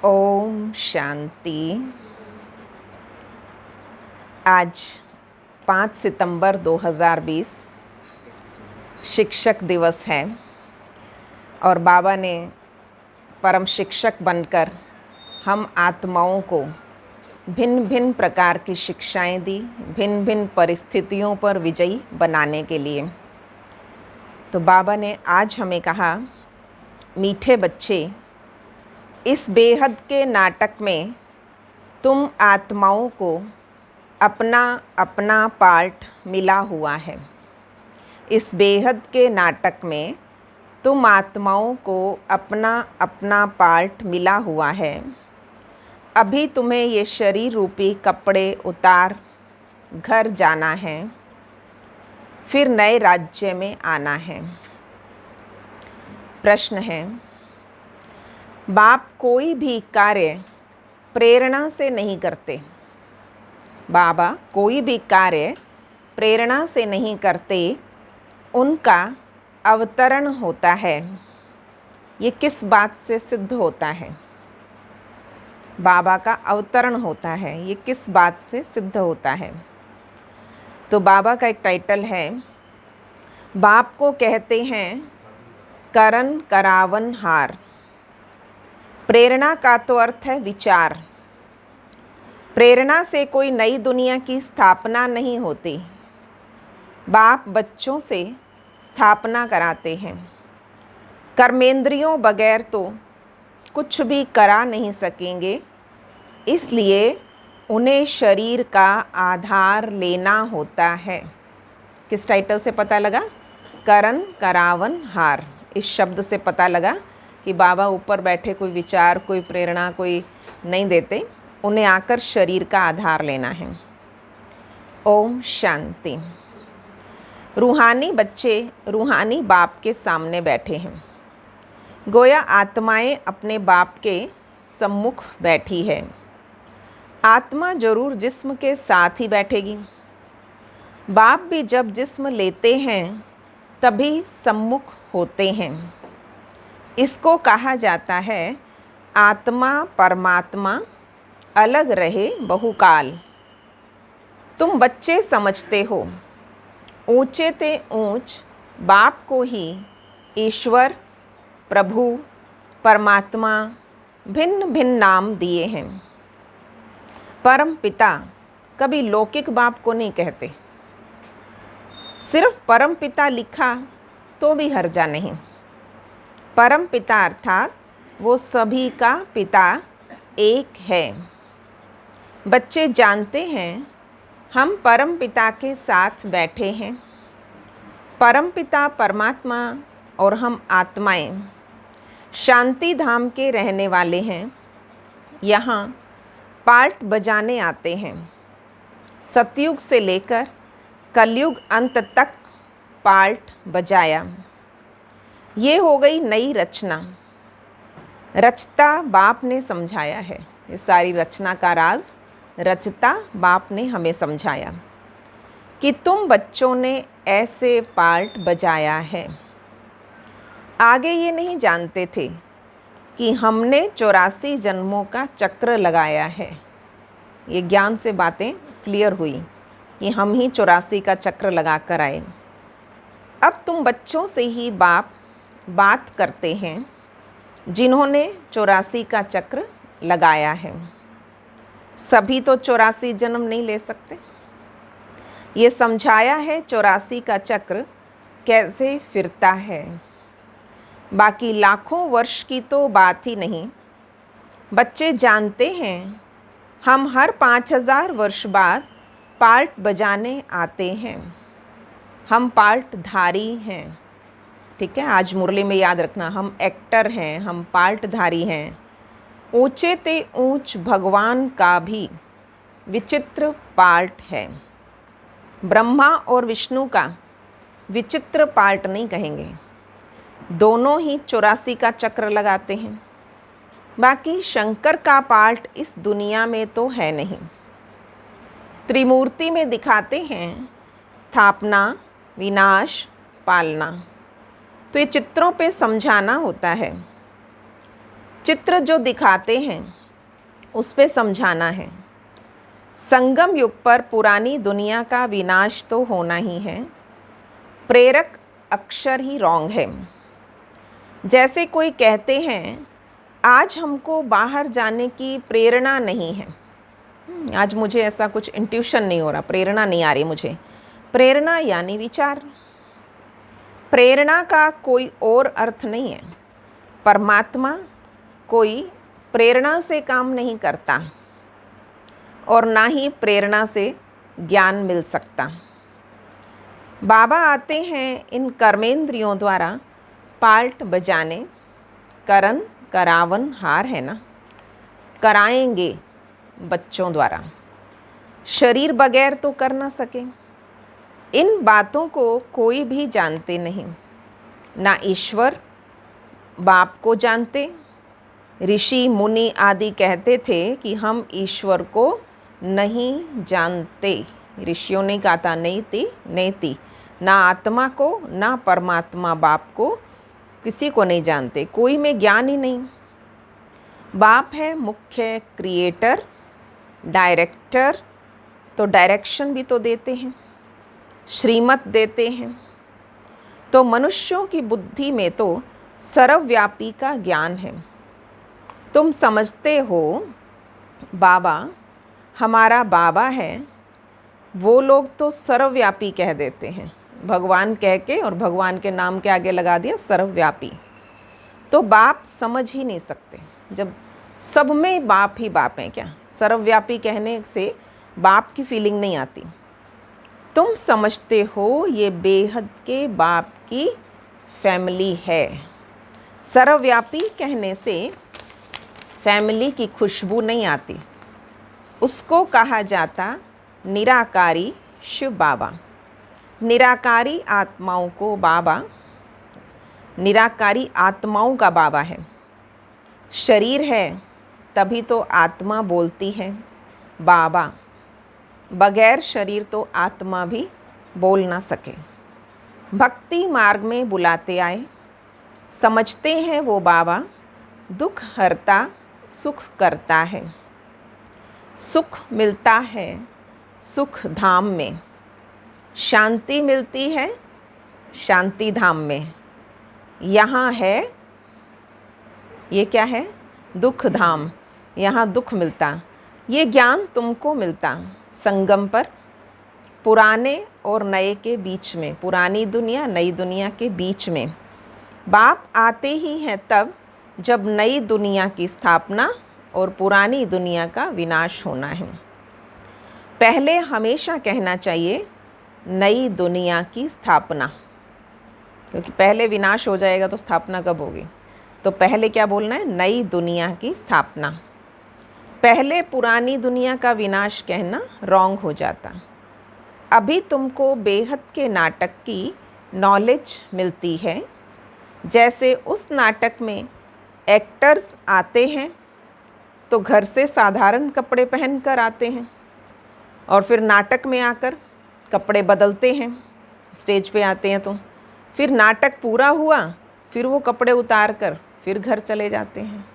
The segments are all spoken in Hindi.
ओम शांति। आज 5 सितंबर 2020 शिक्षक दिवस है और बाबा ने परम शिक्षक बनकर हम आत्माओं को भिन्न भिन्न प्रकार की शिक्षाएं दी, भिन्न भिन्न परिस्थितियों पर विजयी बनाने के लिए। तो बाबा ने आज हमें कहा, मीठे बच्चे, इस बेहद के नाटक में तुम आत्माओं को अपना अपना पार्ट मिला हुआ है। इस बेहद के नाटक में तुम आत्माओं को अपना अपना पार्ट मिला हुआ है। अभी तुम्हें ये शरीर रूपी कपड़े उतार घर जाना है, फिर नए राज्य में आना है। प्रश्न है, बाप कोई भी कार्य प्रेरणा से नहीं करते। बाबा कोई भी कार्य प्रेरणा से नहीं करते, उनका अवतरण होता है। ये किस बात से सिद्ध होता है? बाबा का अवतरण होता है, ये किस बात से सिद्ध होता है? तो बाबा का एक टाइटल है, बाप को कहते हैं करन करावन हार। प्रेरणा का तो अर्थ है विचार। प्रेरणा से कोई नई दुनिया की स्थापना नहीं होती। बाप बच्चों से स्थापना कराते हैं। कर्मेंद्रियों बगैर तो कुछ भी करा नहीं सकेंगे, इसलिए उन्हें शरीर का आधार लेना होता है। किस टाइटल से पता लगा? करन करावन हार। इस शब्द से पता लगा कि बाबा ऊपर बैठे कोई विचार, कोई प्रेरणा, कोई नहीं देते, उन्हें आकर शरीर का आधार लेना है। ओम शांति। रूहानी बच्चे रूहानी बाप के सामने बैठे हैं। गोया आत्माएं अपने बाप के सम्मुख बैठी है। आत्मा जरूर जिस्म के साथ ही बैठेगी। बाप भी जब जिस्म लेते हैं तभी सम्मुख होते हैं। इसको कहा जाता है आत्मा परमात्मा अलग रहे बहुकाल। तुम बच्चे समझते हो ऊंचे ते ऊंच बाप को ही ईश्वर, प्रभु, परमात्मा भिन्न भिन्न नाम दिए हैं। परम पिता कभी लौकिक बाप को नहीं कहते। सिर्फ परम पिता लिखा तो भी हर्जा नहीं। परम पिता अर्थात वो सभी का पिता एक है। बच्चे जानते हैं हम परम पिता के साथ बैठे हैं। परम पिता परमात्मा और हम आत्माएं शांति धाम के रहने वाले हैं। यहाँ पार्ट बजाने आते हैं। सतयुग से लेकर कलयुग अंत तक पार्ट बजाया। ये हो गई नई रचना। रचता बाप ने समझाया है। ये सारी रचना का राज रचता बाप ने हमें समझाया कि तुम बच्चों ने ऐसे पार्ट बजाया है। आगे ये नहीं जानते थे कि हमने 84 जन्मों का चक्र लगाया है। ये ज्ञान से बातें क्लियर हुई कि हम ही 84 का चक्र लगा कर आए। अब तुम बच्चों से ही बाप बात करते हैं जिन्होंने 84 का चक्र लगाया है। सभी तो 84 जन्म नहीं ले सकते। ये समझाया है 84 का चक्र कैसे फिरता है। बाकी लाखों वर्ष की तो बात ही नहीं। बच्चे जानते हैं हम हर 5000 वर्ष बाद पार्ट बजाने आते हैं। हम पार्ट धारी हैं। ठीक है, आज मुरली में याद रखना, हम एक्टर हैं, हम पार्टधारी हैं। ऊंचे ते ऊंच भगवान का भी विचित्र पार्ट है। ब्रह्मा और विष्णु का विचित्र पार्ट नहीं कहेंगे। दोनों ही 84 का चक्र लगाते हैं। बाकी शंकर का पार्ट इस दुनिया में तो है नहीं। त्रिमूर्ति में दिखाते हैं स्थापना, विनाश, पालना। तो ये चित्रों पे समझाना होता है। चित्र जो दिखाते हैं उस पे समझाना है। संगम युग पर पुरानी दुनिया का विनाश तो होना ही है, प्रेरक अक्षर ही रॉन्ग है। जैसे कोई कहते हैं आज हमको बाहर जाने की प्रेरणा नहीं है, आज मुझे ऐसा कुछ इंट्यूशन नहीं हो रहा, प्रेरणा नहीं आ रही मुझे। प्रेरणा यानी विचार। प्रेरणा का कोई और अर्थ नहीं है। परमात्मा कोई प्रेरणा से काम नहीं करता और ना ही प्रेरणा से ज्ञान मिल सकता। बाबा आते हैं इन कर्मेंद्रियों द्वारा पाल्ट बजाने, करन करावन हार है ना, कराएंगे बच्चों द्वारा, शरीर बगैर तो कर ना सके। इन बातों को कोई भी जानते नहीं, ना ईश्वर बाप को जानते। ऋषि मुनि आदि कहते थे कि हम ईश्वर को नहीं जानते। ऋषियों ने कहा था नैति नैति, ना आत्मा को ना परमात्मा बाप को किसी को नहीं जानते, कोई में ज्ञान ही नहीं। बाप है मुख्य क्रिएटर, डायरेक्टर, तो डायरेक्शन भी तो देते हैं, श्रीमत देते हैं। तो मनुष्यों की बुद्धि में तो सर्वव्यापी का ज्ञान है। तुम समझते हो बाबा हमारा बाबा है, वो लोग तो सर्वव्यापी कह देते हैं, भगवान कह के और भगवान के नाम के आगे लगा दिया सर्वव्यापी। तो बाप समझ ही नहीं सकते, जब सब में बाप ही बाप हैं। क्या सर्वव्यापी कहने से बाप की फीलिंग नहीं आती? तुम समझते हो ये बेहद के बाप की फैमिली है। सर्वव्यापी कहने से फैमिली की खुशबू नहीं आती, उसको कहा जाता निराकारी शिव बाबा। निराकारी आत्माओं को बाबा, निराकारी आत्माओं का बाबा है। शरीर है तभी तो आत्मा बोलती है बाबा, बगैर शरीर तो आत्मा भी बोल ना सके। भक्ति मार्ग में बुलाते आए, समझते हैं वो बाबा दुख हरता सुख करता है। सुख मिलता है सुख धाम में, शांति मिलती है शांति धाम में। यहाँ है ये क्या है? दुख धाम, यहाँ दुख मिलता। ये ज्ञान तुमको मिलता संगम पर, पुराने और नए के बीच में, पुरानी दुनिया नई दुनिया के बीच में। बाप आते ही हैं तब जब नई दुनिया की स्थापना और पुरानी दुनिया का विनाश होना है। पहले हमेशा कहना चाहिए नई दुनिया की स्थापना, क्योंकि पहले विनाश हो जाएगा तो स्थापना कब होगी? तो पहले क्या बोलना है? नई दुनिया की स्थापना। पहले पुरानी दुनिया का विनाश कहना रॉन्ग हो जाता। अभी तुमको बेहद के नाटक की नॉलेज मिलती है। जैसे उस नाटक में एक्टर्स आते हैं तो घर से साधारण कपड़े पहन कर आते हैं और फिर नाटक में आकर कपड़े बदलते हैं, स्टेज पे आते हैं तो फिर नाटक पूरा हुआ फिर वो कपड़े उतार कर फिर घर चले जाते हैं।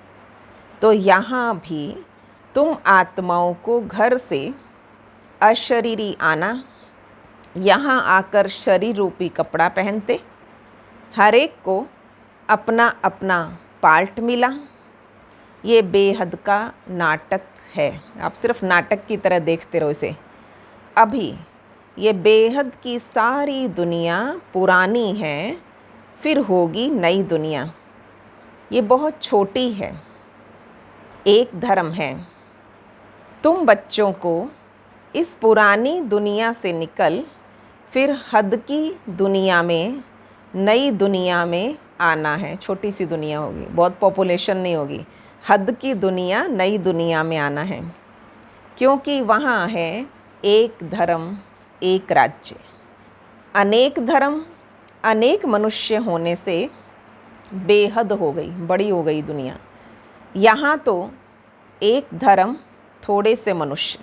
तो यहाँ भी तुम आत्माओं को घर से अशरीरी आना, यहाँ आकर शरीर रूपी कपड़ा पहनते, हर एक को अपना अपना पार्ट मिला। ये बेहद का नाटक है, आप सिर्फ नाटक की तरह देखते रहो इसे। अभी ये बेहद की सारी दुनिया पुरानी है, फिर होगी नई दुनिया। ये बहुत छोटी है, एक धर्म है। तुम बच्चों को इस पुरानी दुनिया से निकल फिर हद की दुनिया में, नई दुनिया में आना है। छोटी सी दुनिया होगी, बहुत पॉपुलेशन नहीं होगी। हद की दुनिया, नई दुनिया में आना है, क्योंकि वहाँ है एक धर्म एक राज्य। अनेक धर्म अनेक मनुष्य होने से बेहद हो गई, बड़ी हो गई दुनिया। यहाँ तो एक धर्म थोड़े से मनुष्य।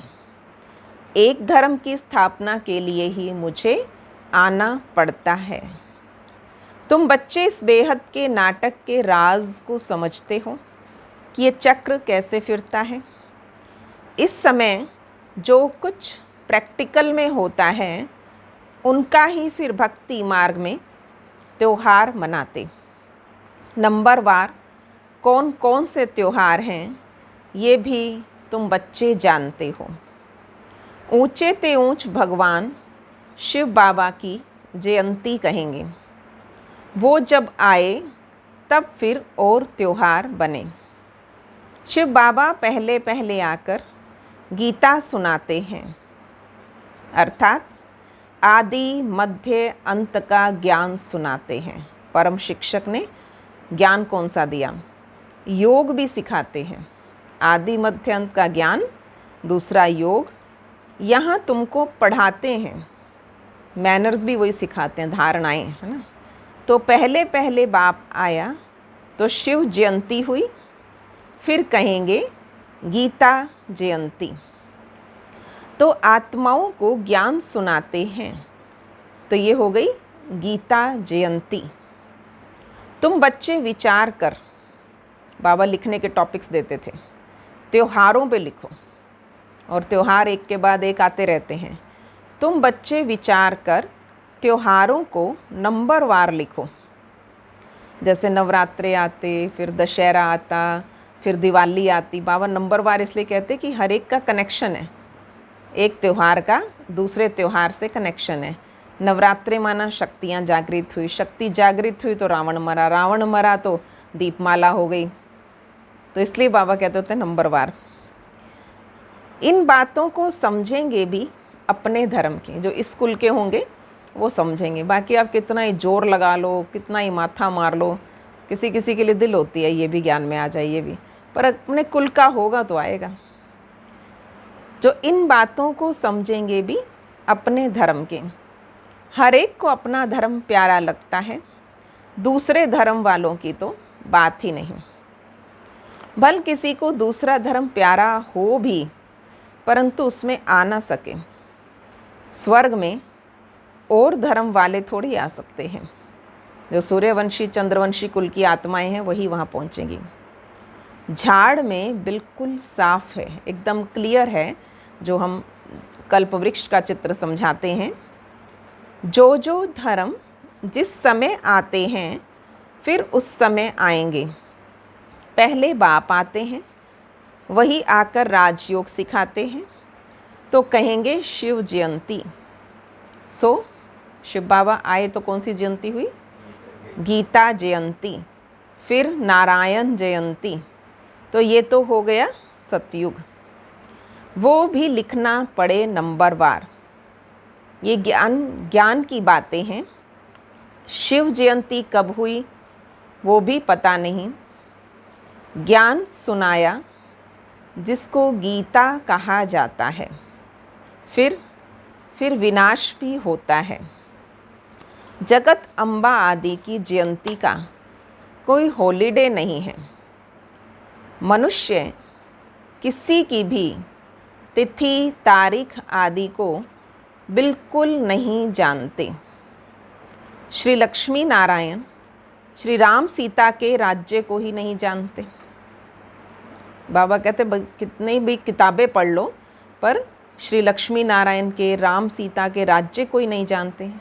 एक धर्म की स्थापना के लिए ही मुझे आना पड़ता है। तुम बच्चे इस बेहद के नाटक के राज को समझते हो। कि ये चक्र कैसे फिरता है। इस समय जो कुछ प्रैक्टिकल में होता है उनका ही फिर भक्ति मार्ग में त्योहार मनाते। नंबरवार कौन कौन से त्योहार हैं ये भी तुम बच्चे जानते हो। ऊंचे ते ऊंच भगवान शिव बाबा की जयंती कहेंगे। वो जब आए तब फिर और त्योहार बने। शिव बाबा पहले पहले आकर गीता सुनाते हैं, अर्थात आदि मध्य अंत का ज्ञान सुनाते हैं। परम शिक्षक ने ज्ञान कौन सा दिया? योग भी सिखाते हैं। आदि मध्य अंत का ज्ञान, दूसरा योग। यहाँ तुमको पढ़ाते हैं, मैनर्स भी वही सिखाते हैं, धारणाएं, है ना। तो पहले पहले बाप आया तो शिव जयंती हुई, फिर कहेंगे गीता जयंती। तो आत्माओं को ज्ञान सुनाते हैं, तो ये हो गई गीता जयंती। तुम बच्चे विचार कर, बाबा लिखने के टॉपिक्स देते थे, त्योहारों पे लिखो, और त्योहार एक के बाद एक आते रहते हैं। तुम बच्चे विचार कर त्योहारों को नंबरवार लिखो। जैसे नवरात्रे आते, फिर दशहरा आता, फिर दिवाली आती। बाबा नंबरवार इसलिए कहते कि हर एक का कनेक्शन है, एक त्यौहार का दूसरे त्यौहार से कनेक्शन है। नवरात्रे माना शक्तियाँ जागृत हुई, शक्ति जागृत हुई तो रावण मरा, रावण मरा तो दीपमाला हो गई। तो इसलिए बाबा कहते होते हैं नंबरवार। इन बातों को समझेंगे भी अपने धर्म के, जो स्कूल के होंगे वो समझेंगे। बाकी आप कितना ही जोर लगा लो, कितना ही माथा मार लो, किसी किसी के लिए दिल होती है ये भी ज्ञान में आ जाए, ये भी, पर अपने कुल का होगा तो आएगा। जो इन बातों को समझेंगे भी अपने धर्म के। हर एक को अपना धर्म प्यारा लगता है, दूसरे धर्म वालों की तो बात ही नहीं। भल किसी को दूसरा धर्म प्यारा हो भी परंतु उसमें आ ना सके, स्वर्ग में और धर्म वाले थोड़ी आ सकते हैं। जो सूर्यवंशी चंद्रवंशी कुल की आत्माएं हैं वही वहाँ पहुँचेंगी। झाड़ में बिल्कुल साफ है, एकदम क्लियर है, जो हम कल्पवृक्ष का चित्र समझाते हैं। जो जो धर्म जिस समय आते हैं फिर उस समय आएंगे। पहले बाप आते हैं, वही आकर राजयोग सिखाते हैं, तो कहेंगे शिव जयंती। सो शिव बाबा आए तो कौन सी जयंती हुई? गीता जयंती। फिर नारायण जयंती, तो ये तो हो गया सतयुग। वो भी लिखना पड़े नंबरवार। ये ज्ञान की बातें हैं। शिव जयंती कब हुई वो भी पता नहीं। ज्ञान सुनाया जिसको गीता कहा जाता है। फिर विनाश भी होता है। जगत अम्बा आदि की जयंती का कोई हॉलीडे नहीं है। मनुष्य किसी की भी तिथि तारीख आदि को बिल्कुल नहीं जानते। श्री लक्ष्मी नारायण श्री राम सीता के राज्य को ही नहीं जानते। बाबा कहते कितनी भी किताबें पढ़ लो पर श्री लक्ष्मी नारायण के, राम सीता के राज्य को ही नहीं जानते।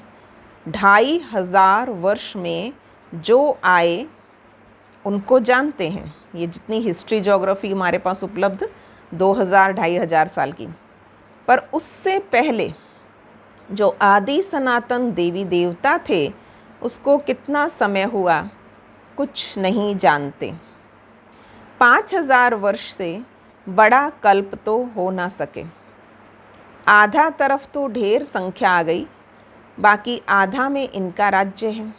2500 वर्ष में जो आए उनको जानते हैं। ये जितनी हिस्ट्री ज्योग्राफी हमारे पास उपलब्ध 2000-2500 साल की, पर उससे पहले जो आदि सनातन देवी देवता थे उसको कितना समय हुआ कुछ नहीं जानते। 5000 वर्ष से बड़ा कल्प तो हो ना सके। आधा तरफ तो ढेर संख्या आ गई, बाकी आधा में इनका राज्य है।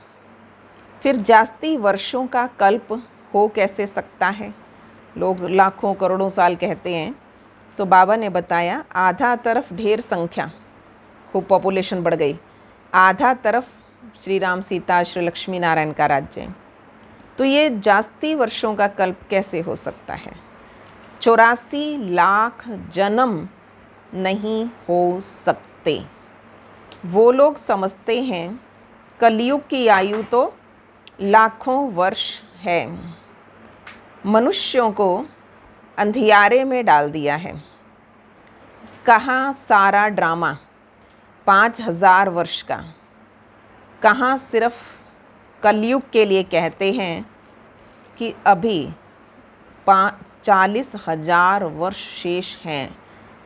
फिर जास्ती वर्षों का कल्प हो कैसे सकता है? लोग लाखों करोड़ों साल कहते हैं, तो बाबा ने बताया आधा तरफ ढेर संख्या, खूब पॉपुलेशन बढ़ गई, आधा तरफ श्री राम सीता श्री लक्ष्मी नारायण का राज्य है। तो ये जास्ती वर्षों का कल्प कैसे हो सकता है? 84 लाख जन्म नहीं हो सकते। वो लोग समझते हैं कलयुग की आयु तो लाखों वर्ष है। मनुष्यों को अंधियारे में डाल दिया है। कहाँ सारा ड्रामा 5000 वर्ष का, कहाँ सिर्फ कलयुग के लिए कहते हैं कि अभी 40,000 वर्ष शेष हैं,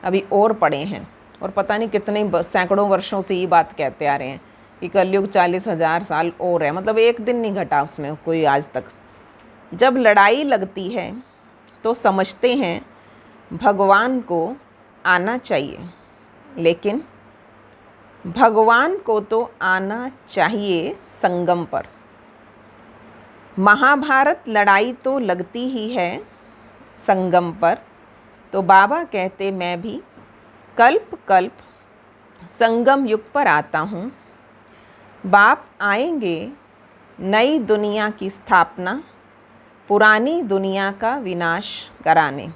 अभी और पड़े हैं। और पता नहीं कितने सैकड़ों वर्षों से ये बात कहते आ रहे हैं कि कलयुग 40,000 साल और है, मतलब एक दिन नहीं घटा उसमें कोई आज तक। जब लड़ाई लगती है तो समझते हैं भगवान को आना चाहिए, लेकिन भगवान को तो आना चाहिए संगम पर। महाभारत लड़ाई तो लगती ही है संगम पर, तो बाबा कहते मैं भी कल्प कल्प संगम युग पर आता हूँ। बाप आएंगे नई दुनिया की स्थापना, पुरानी दुनिया का विनाश कराने।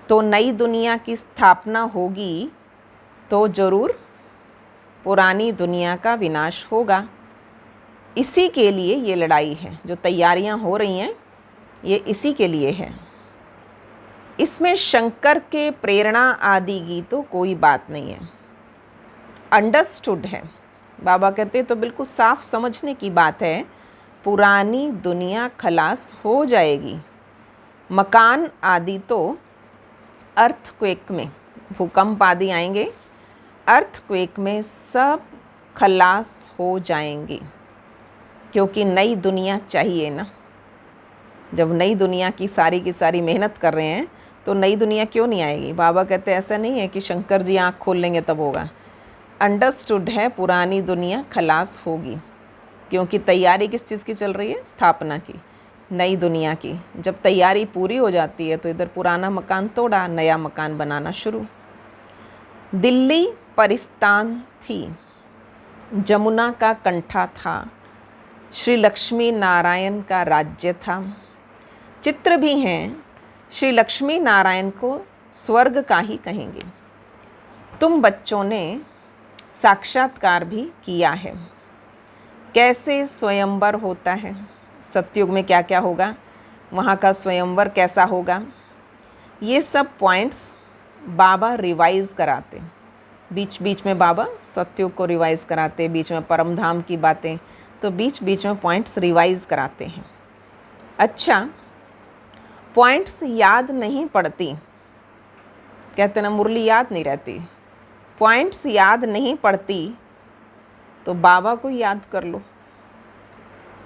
तो नई दुनिया की स्थापना होगी तो ज़रूर पुरानी दुनिया का विनाश होगा। इसी के लिए ये लड़ाई है, जो तैयारियां हो रही हैं ये इसी के लिए है। इसमें शंकर के प्रेरणा आदि की तो कोई बात नहीं है, अंडरस्टूड है। बाबा कहते तो बिल्कुल साफ समझने की बात है, पुरानी दुनिया खलास हो जाएगी। मकान आदि तो अर्थक्वेक में, भूकंप आदि आएंगे, अर्थक्वेक में सब खलास हो जाएंगे, क्योंकि नई दुनिया चाहिए ना। जब नई दुनिया की सारी मेहनत कर रहे हैं तो नई दुनिया क्यों नहीं आएगी। बाबा कहते ऐसा नहीं है कि शंकर जी आँख खोल लेंगे तब होगा। अंडरस्टूड है, पुरानी दुनिया खलास होगी, क्योंकि तैयारी किस चीज़ की चल रही है, स्थापना की, नई दुनिया की। जब तैयारी पूरी हो जाती है तो इधर पुराना मकान तोड़ा, नया मकान बनाना शुरू। दिल्ली परिस्तान थी, जमुना का कंठा था, श्री लक्ष्मी नारायण का राज्य था। चित्र भी हैं, श्री लक्ष्मी नारायण को स्वर्ग का ही कहेंगे। तुम बच्चों ने साक्षात्कार भी किया है, कैसे स्वयंवर होता है, सतयुग में क्या क्या होगा, वहाँ का स्वयंवर कैसा होगा, ये सब पॉइंट्स बाबा रिवाइज़ कराते। बीच बीच में बाबा सतयुग को रिवाइज़ कराते, बीच में परम धाम की बातें, तो बीच बीच में पॉइंट्स रिवाइज़ कराते हैं। अच्छा, पॉइंट्स याद नहीं पड़ती, कहते ना मुरली याद नहीं रहती। पॉइंट्स याद नहीं पड़ती तो बाबा को याद कर लो।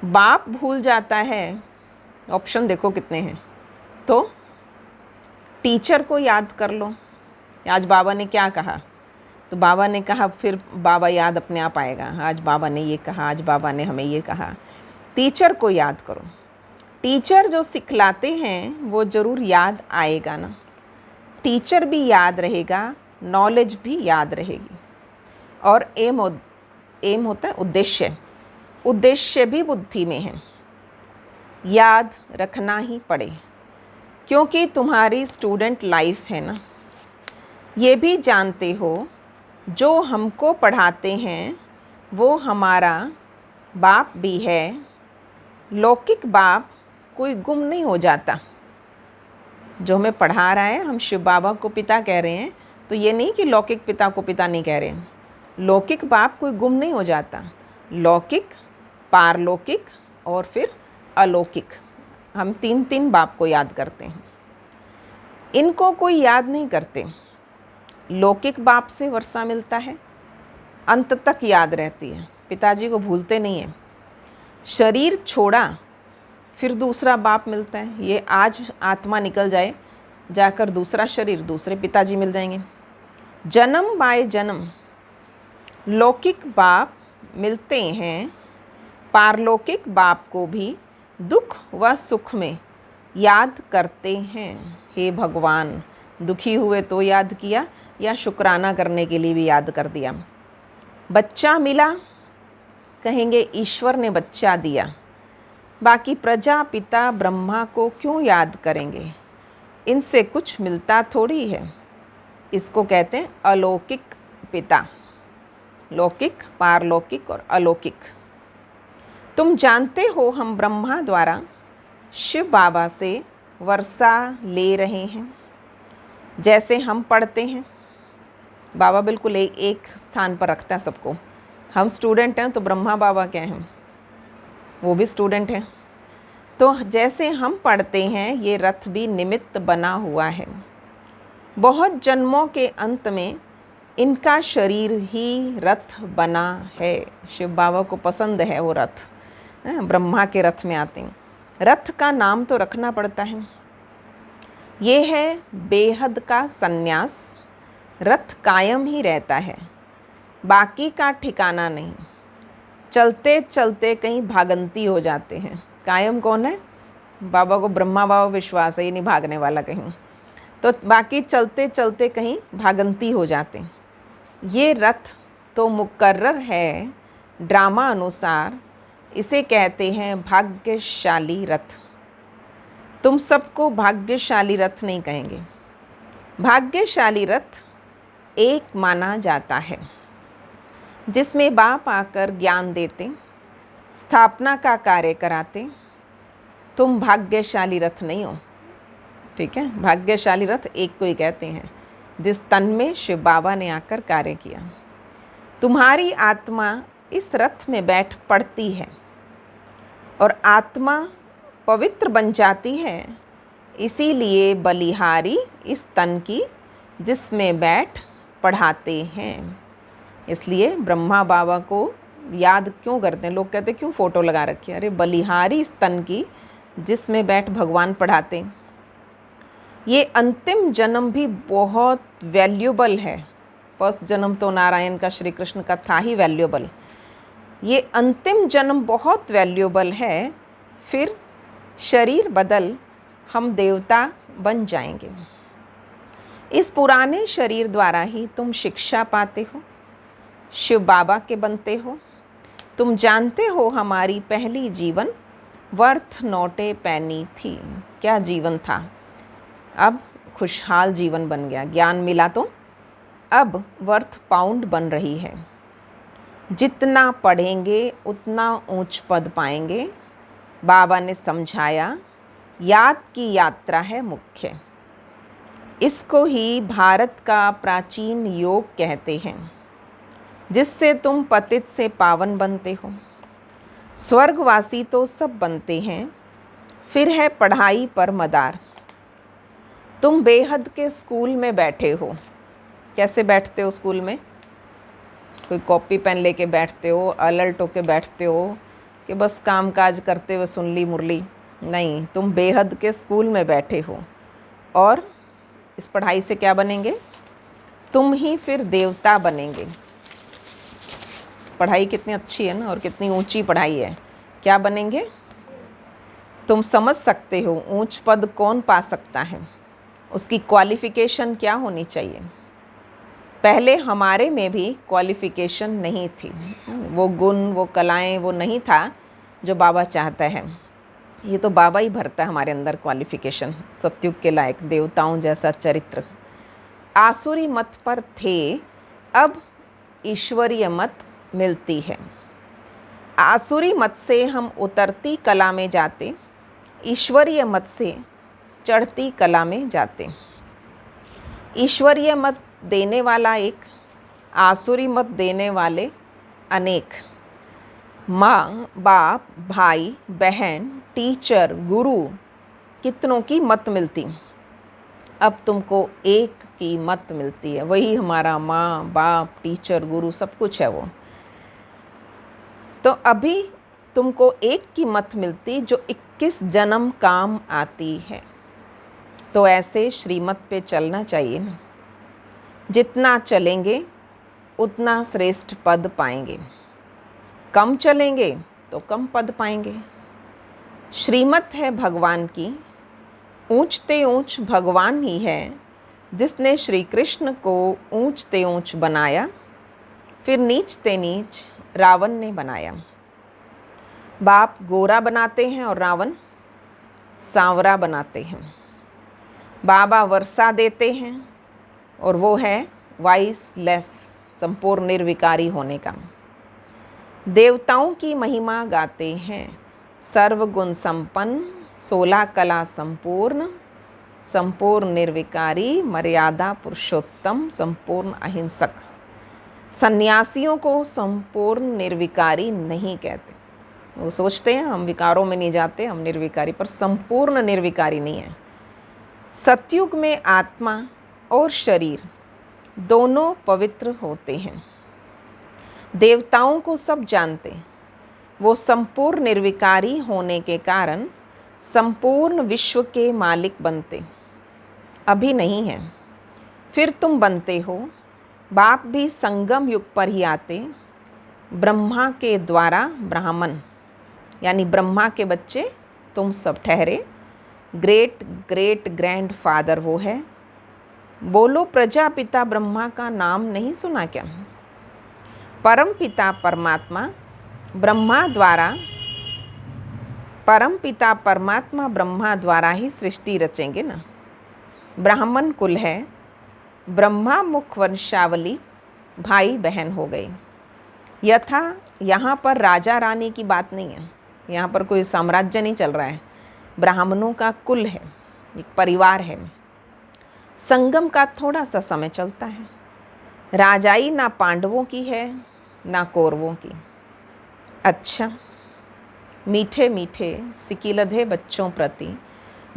बाप भूल जाता है, ऑप्शन देखो कितने हैं, तो टीचर को याद कर लो। आज बाबा ने क्या कहा, तो बाबा ने कहा, फिर बाबा याद अपने आप आएगा। आज बाबा ने ये कहा, आज बाबा ने हमें ये कहा। टीचर को याद करो, टीचर जो सिखलाते हैं वो ज़रूर याद आएगा ना। टीचर भी याद रहेगा, नॉलेज भी याद रहेगी। और एम होता है उद्देश्य, उद्देश्य भी बुद्धि में है, याद रखना ही पड़े, क्योंकि तुम्हारी स्टूडेंट लाइफ है ना। ये भी जानते हो जो हमको पढ़ाते हैं वो हमारा बाप भी है। लौकिक बाप कोई गुम नहीं हो जाता। जो हमें पढ़ा रहा है, हम शिव बाबा को पिता कह रहे हैं, तो ये नहीं कि लौकिक पिता को पिता नहीं कह रहे हैं। लौकिक बाप कोई गुम नहीं हो जाता। लौकिक, पारलौकिक और फिर अलौकिक, हम तीन तीन बाप को याद करते हैं। इनको कोई याद नहीं करते। लौकिक बाप से वर्षा मिलता है, अंत तक याद रहती है, पिताजी को भूलते नहीं हैं। शरीर छोड़ा फिर दूसरा बाप मिलता है। ये आज आत्मा निकल जाए, जाकर दूसरा शरीर, दूसरे पिताजी मिल जाएंगे। जन्म बाय जन्म लौकिक बाप मिलते हैं, पारलौकिक बाप को भी दुख व सुख में याद करते हैं। हे भगवान, दुखी हुए तो याद किया, या शुक्राना करने के लिए भी याद कर दिया। बच्चा मिला, कहेंगे ईश्वर ने बच्चा दिया। बाकी प्रजापिता ब्रह्मा को क्यों याद करेंगे, इनसे कुछ मिलता थोड़ी है। इसको कहते हैं अलौकिक पिता। लौकिक, पारलौकिक और अलौकिक। तुम जानते हो हम ब्रह्मा द्वारा शिव बाबा से वर्षा ले रहे हैं। जैसे हम पढ़ते हैं, बाबा बिल्कुल एक स्थान पर रखता है सबको। हम स्टूडेंट हैं तो ब्रह्मा बाबा क्या हैं, वो भी स्टूडेंट हैं। तो जैसे हम पढ़ते हैं, ये रथ भी निमित्त बना हुआ है। बहुत जन्मों के अंत में इनका शरीर ही रथ बना है। शिव बाबा को पसंद है वो रथ, ब्रह्मा के रथ में आते हैं। रथ का नाम तो रखना पड़ता है। ये है बेहद का सन्यास। रथ कायम ही रहता है, बाकी का ठिकाना नहीं। चलते चलते कहीं भागंती हो जाते हैं। कायम कौन है? बाबा को ब्रह्मा बाबा विश्वास है, ये नहीं भागने वाला कहीं। तो बाकी चलते चलते कहीं भागंती हो जाते हैं। ये रथ तो मुकर्रर है, ड्रामा अनुसार इसे कहते हैं भाग्यशाली रथ। तुम सबको भाग्यशाली रथ नहीं कहेंगे। भाग्यशाली रथ एक माना जाता है, जिसमें बाप आकर ज्ञान देते, स्थापना का कार्य कराते। तुम भाग्यशाली रथ नहीं हो, ठीक है। भाग्यशाली रथ एक को ही कहते हैं, जिस तन में शिव बाबा ने आकर कार्य किया। तुम्हारी आत्मा इस रथ में बैठ पड़ती है और आत्मा पवित्र बन जाती है। इसीलिए बलिहारी इस तन की जिसमें बैठ पढ़ाते हैं। इसलिए ब्रह्मा बाबा को याद क्यों करते हैं? लोग कहते हैं क्यों फ़ोटो लगा रखी है? अरे बलिहारी इस तन की जिसमें बैठ भगवान पढ़ाते हैं। ये अंतिम जन्म भी बहुत वैल्यूबल है। फर्स्ट जन्म तो नारायण का, श्री कृष्ण का था ही वैल्यूबल। ये अंतिम जन्म बहुत वैल्यूबल है। फिर शरीर बदल हम देवता बन जाएंगे। इस पुराने शरीर द्वारा ही तुम शिक्षा पाते हो, शिव बाबा के बनते हो। तुम जानते हो हमारी पहली जीवन वर्थ नोटे पैनी थी। क्या जीवन था, अब खुशहाल जीवन बन गया। ज्ञान मिला तो अब वर्थ पाउंड बन रही है। जितना पढ़ेंगे उतना ऊंच पद पाएंगे। बाबा ने समझाया, याद की यात्रा है मुख्य। इसको ही भारत का प्राचीन योग कहते हैं, जिससे तुम पतित से पावन बनते हो। स्वर्गवासी तो सब बनते हैं, फिर है पढ़ाई पर मदार। तुम बेहद के स्कूल में बैठे हो। कैसे बैठते हो स्कूल में? कोई कॉपी पेन लेके बैठते हो, अलर्ट होके बैठते हो कि बस काम काज करते हुए सुन ली मुरली? नहीं, तुम बेहद के स्कूल में बैठे हो। और इस पढ़ाई से क्या बनेंगे? तुम ही फिर देवता बनेंगे। पढ़ाई कितनी अच्छी है ना, और कितनी ऊंची पढ़ाई है। क्या बनेंगे? तुम समझ सकते हो ऊंच पद कौन पा सकता है, उसकी क्वालिफ़िकेशन क्या होनी चाहिए। पहले हमारे में भी क्वालिफ़िकेशन नहीं थी। वो गुण, वो कलाएं, वो नहीं था जो बाबा चाहता है। ये तो बाबा ही भरता है हमारे अंदर क्वालिफ़िकेशन। सतयुग के लायक देवताओं जैसा चरित्र। आसुरी मत पर थे, अब ईश्वरीय मत मिलती है। आसुरी मत से हम उतरती कला में जाते, ईश्वरीय मत से चढ़ती कला में जाते। ईश्वरीय मत देने वाला एक, आसुरी मत देने वाले अनेक। माँ बाप, भाई बहन, टीचर, गुरु, कितनों की मत मिलती। अब तुमको एक की मत मिलती है। वही हमारा माँ बाप, टीचर, गुरु सब कुछ है वो। तो अभी तुमको एक की मत मिलती जो 21 जन्म काम आती है। तो ऐसे श्रीमत पे चलना चाहिए ना। जितना चलेंगे उतना श्रेष्ठ पद पाएंगे, कम चलेंगे तो कम पद पाएंगे। श्रीमत है भगवान की, ऊंचते ऊंच भगवान ही है जिसने श्री कृष्ण को ऊंचते ऊंच बनाया, फिर नीचते नीच रावण ने बनाया। बाप गोरा बनाते हैं और रावण सांवरा बनाते हैं। बाबा वर्षा देते हैं और वो है वाइसलेस, संपूर्ण निर्विकारी होने का। देवताओं की महिमा गाते हैं, सर्वगुण संपन्न 16 कला संपूर्ण, संपूर्ण निर्विकारी, मर्यादा पुरुषोत्तम, संपूर्ण अहिंसक। सन्यासियों को संपूर्ण निर्विकारी नहीं कहते। वो सोचते हैं हम विकारों में नहीं जाते, हम निर्विकारी, पर संपूर्ण निर्विकारी नहीं है। सतयुग में आत्मा और शरीर दोनों पवित्र होते हैं। देवताओं को सब जानते, वो संपूर्ण निर्विकारी होने के कारण संपूर्ण विश्व के मालिक बनते। अभी नहीं है, फिर तुम बनते हो। बाप भी संगम युग पर ही आते। ब्रह्मा के द्वारा ब्राह्मण, यानी ब्रह्मा के बच्चे तुम सब ठहरे। ग्रेट ग्रेट ग्रैंड फादर वो है। बोलो प्रजापिता ब्रह्मा का नाम नहीं सुना क्या? परम पिता परमात्मा ब्रह्मा द्वारा ही सृष्टि रचेंगे ना। ब्राह्मण कुल है, ब्रह्मा मुख वंशावली, भाई बहन हो गए। यथा यहाँ पर राजा रानी की बात नहीं है, यहाँ पर कोई साम्राज्य नहीं चल रहा है। ब्राह्मणों का कुल है, एक परिवार है। संगम का थोड़ा सा समय चलता है। राजाई ना पांडवों की है ना कौरवों की। अच्छा, मीठे मीठे सिकिलधे बच्चों प्रति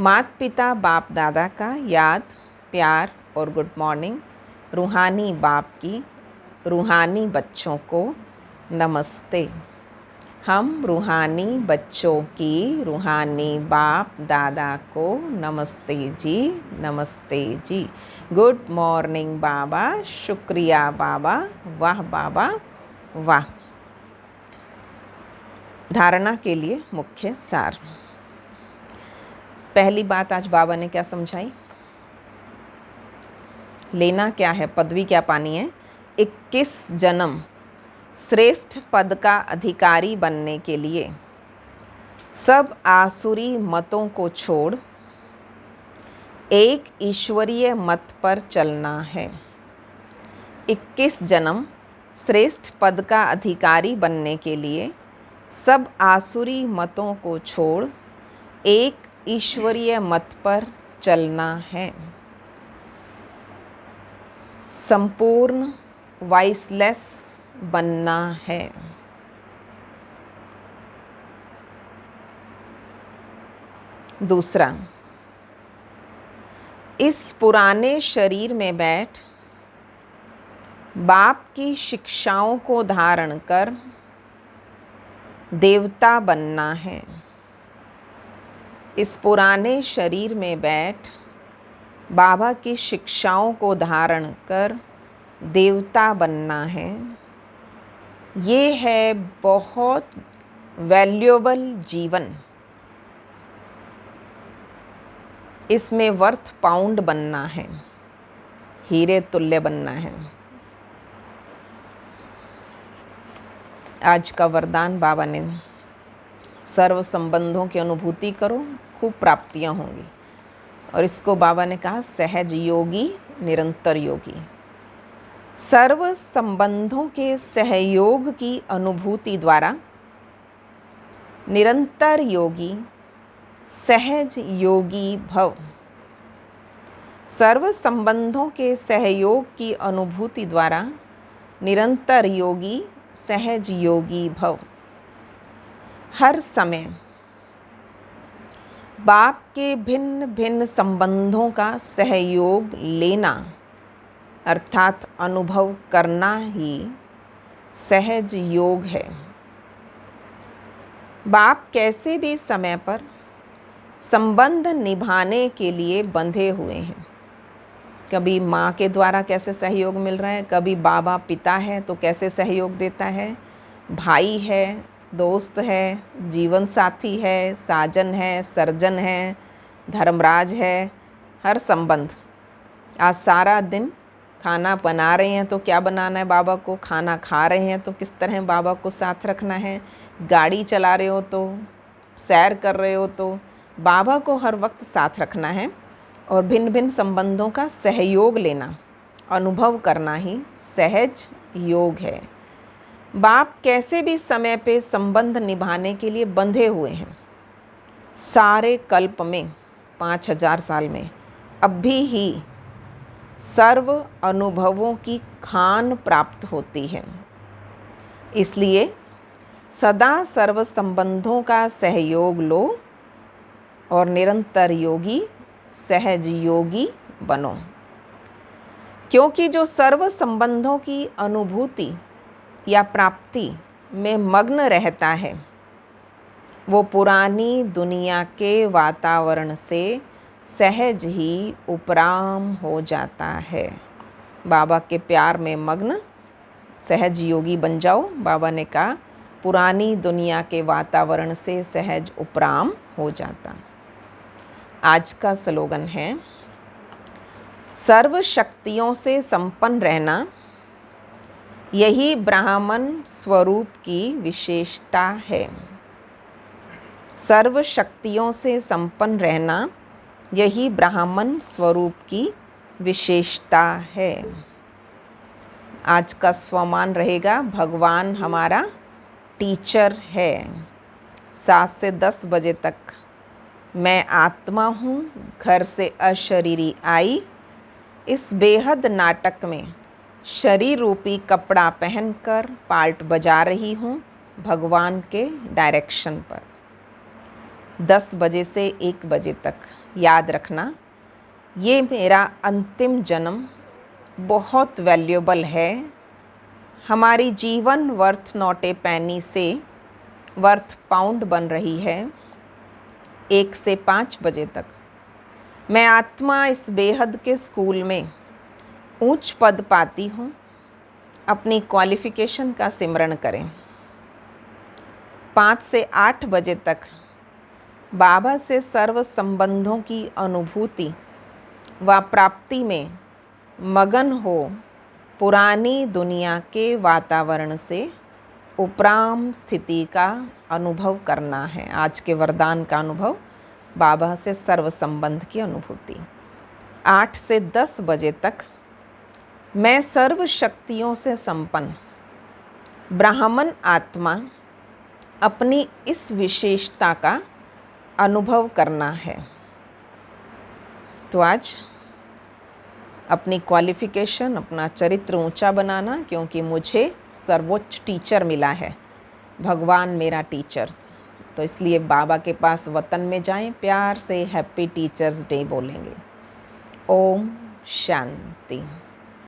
माता पिता बाप दादा का याद, प्यार और गुड मॉर्निंग। रूहानी बाप की रूहानी बच्चों को नमस्ते। हम रूहानी बच्चों की रूहानी बाप दादा को नमस्ते जी, नमस्ते जी। गुड मॉर्निंग बाबा, शुक्रिया बाबा, वाह बाबा वाह। धारणा के लिए मुख्य सार। पहली बात आज बाबा ने क्या समझाई? लेना क्या है, पदवी क्या पानी है? 21 जन्म श्रेष्ठ पद का अधिकारी बनने के लिए सब आसुरी मतों को छोड़ एक ईश्वरीय मत पर चलना है। 21 जन्म श्रेष्ठ पद का अधिकारी बनने के लिए सब आसुरी मतों को छोड़ एक ईश्वरीय मत पर चलना है। संपूर्ण वाइसलेस बनना है। दूसरा, इस पुराने शरीर में बैठ बाप की शिक्षाओं को धारण कर देवता बनना है। इस पुराने शरीर में बैठ बाबा की शिक्षाओं को धारण कर देवता बनना है। ये है बहुत वैल्यूएबल जीवन। इसमें वर्थ पाउंड बनना है, हीरे तुल्य बनना है। आज का वरदान बाबा ने, सर्व संबंधों की अनुभूति करो, खूब प्राप्तियां होंगी। और इसको बाबा ने कहा सहज योगी, निरंतर योगी। सर्व संबंधों के सहयोग की अनुभूति द्वारा निरंतर योगी, सहज योगी भव। सर्व संबंधों के सहयोग की अनुभूति द्वारा निरंतर योगी, सहज योगी भव। हर समय बाप के भिन्न भिन्न संबंधों का सहयोग लेना अर्थात अनुभव करना ही सहज योग है। बाप कैसे भी समय पर संबंध निभाने के लिए बंधे हुए हैं। कभी माँ के द्वारा कैसे सहयोग मिल रहा है, कभी बाबा पिता है तो कैसे सहयोग देता है, भाई है, दोस्त है, जीवन साथी है, साजन है, सर्जन है, धर्मराज है, हर संबंध। आज सारा दिन खाना बना रहे हैं तो क्या बनाना है बाबा को, खाना खा रहे हैं तो किस तरह बाबा को साथ रखना है, गाड़ी चला रहे हो तो, सैर कर रहे हो तो बाबा को हर वक्त साथ रखना है। और भिन्न भिन्न संबंधों का सहयोग लेना, अनुभव करना ही सहज योग है। बाप कैसे भी समय पे संबंध निभाने के लिए बंधे हुए हैं। सारे कल्प में 5000 साल में अभी ही सर्व अनुभवों की खान प्राप्त होती है। इसलिए सदा सर्व संबंधों का सहयोग लो और निरंतर योगी सहज योगी बनो, क्योंकि जो सर्व संबंधों की अनुभूति या प्राप्ति में मग्न रहता है वो पुरानी दुनिया के वातावरण से सहज ही उपराम हो जाता है। बाबा के प्यार में मग्न सहज योगी बन जाओ। बाबा ने कहा पुरानी दुनिया के वातावरण से सहज उपराम हो जाता। आज का स्लोगन है सर्व शक्तियों से संपन्न रहना यही ब्राह्मण स्वरूप की विशेषता है। सर्व शक्तियों से संपन्न रहना यही ब्राह्मण स्वरूप की विशेषता है। आज का स्वमान रहेगा भगवान हमारा टीचर है। 7 से 10 बजे तक मैं आत्मा हूँ, घर से अशरीरी आई। इस बेहद नाटक में शरीर रूपी कपड़ा पहनकर पार्ट बजा रही हूँ भगवान के डायरेक्शन पर। 10 बजे से 1 बजे तक याद रखना, ये मेरा अंतिम जन्म बहुत वैल्यूएबल है। हमारी जीवन वर्थ नॉट ए पैनी से वर्थ पाउंड बन रही है। 1 से 5 बजे तक मैं आत्मा इस बेहद के स्कूल में ऊंच पद पाती हूँ। अपनी क्वालिफ़िकेशन का सिमरण करें। 5 से 8 बजे तक बाबा से सर्व संबंधों की अनुभूति व प्राप्ति में मगन हो पुरानी दुनिया के वातावरण से उपराम स्थिति का अनुभव करना है। आज के वरदान का अनुभव, बाबा से सर्व संबंध की अनुभूति। 8 से 10 बजे तक मैं सर्व शक्तियों से संपन्न ब्राह्मण आत्मा अपनी इस विशेषता का अनुभव करना है। तो आज अपनी क्वालिफ़िकेशन, अपना चरित्र ऊंचा बनाना, क्योंकि मुझे सर्वोच्च टीचर मिला है, भगवान मेरा टीचर्स। तो इसलिए बाबा के पास वतन में जाएं, प्यार से हैप्पी टीचर्स डे बोलेंगे। ओम शांति।